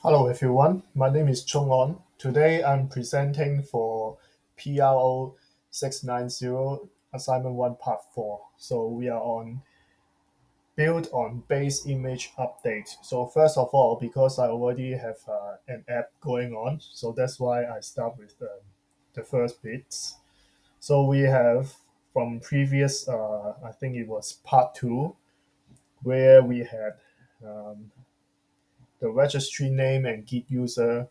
Hello everyone, my name is Chung On. Today I'm presenting for PRO 690 Assignment 1 Part 4. So we are on build on base image update. So first of all, because I already have an app going on, so that's why I start with the first bits. So we have from previous, I think it was Part 2, where we had um, the registry name and git user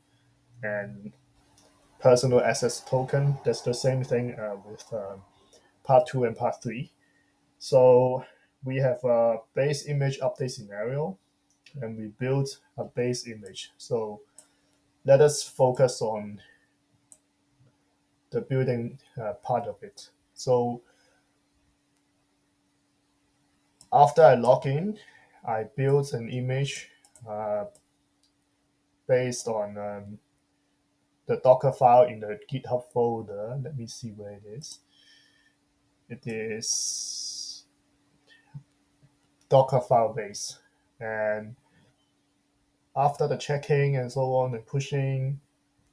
and personal access token. That's the same thing with part two and part three. So we have a base image update scenario and we build a base image. So let us focus on the building part of it. So after I log in, I built an image uh, based on the Docker file in the GitHub folder. Let me see where it is. It is Docker file base. And after the checking and so on and pushing,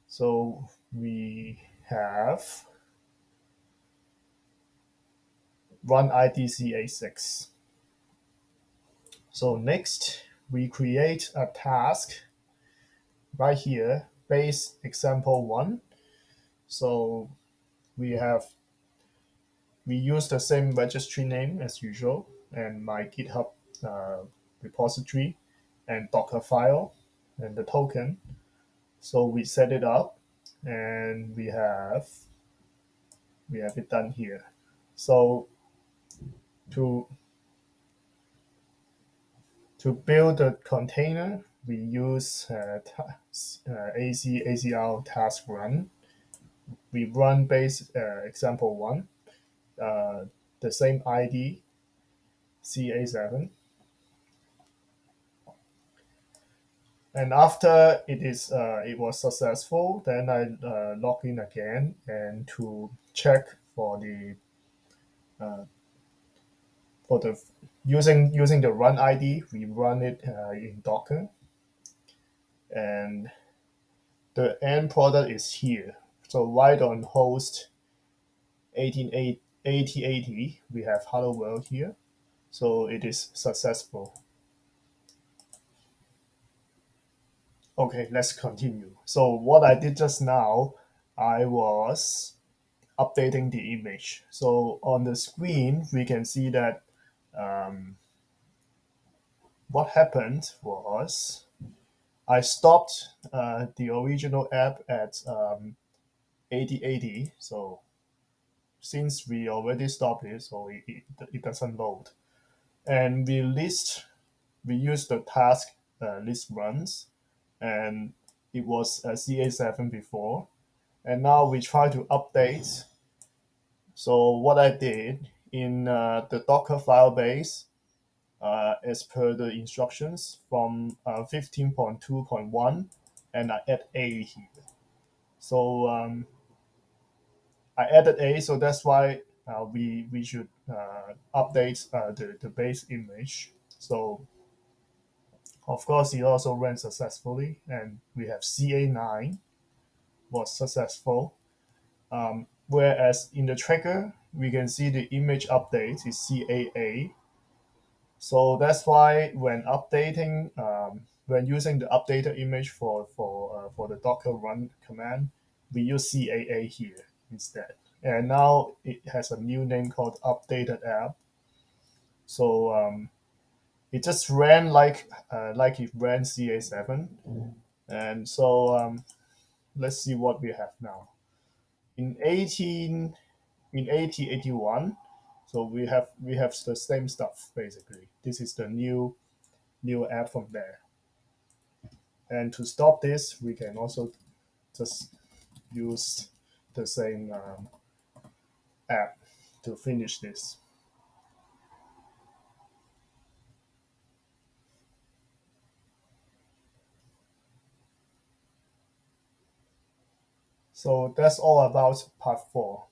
so we have run IDCA6. So next, we create a task right here, base example one. So we have we use the same registry name as usual and my GitHub uh, repository and Docker file and the token. So we set it up and we have it done here. So to to build a container, we use ACR task run. We run base example one, uh, the same ID CA7, and after it was successful, then I log in again and to check for the uh, for the using the run ID, we run it in Docker, and the end product is here. So right on host 8080, we have hello world here. So it is successful. Okay, let's continue. So what I did just now, I was updating the image. So on the screen, we can see that um, what happened was I stopped the original app at 8080. So since we already stopped it, so it doesn't load. And we use the task list runs, and it was CA7 before. And now we try to update. So what I did in the Docker file base, as per the instructions from 15.2.1, and I add A here. So I added A, so that's why we should update the base image. So of course it also ran successfully, and we have CA9 was successful. Whereas in the tracker, we can see the image update is CAA. So that's why when using the updated image for the Docker run command, we use CAA here instead. And now it has a new name called updated app. So it just ran like it ran CA7. And so let's see what we have now. In 8081, so we have the same stuff basically. This is the new app from there. And to stop this, we can also just use the same app to finish this. So that's all about part 4.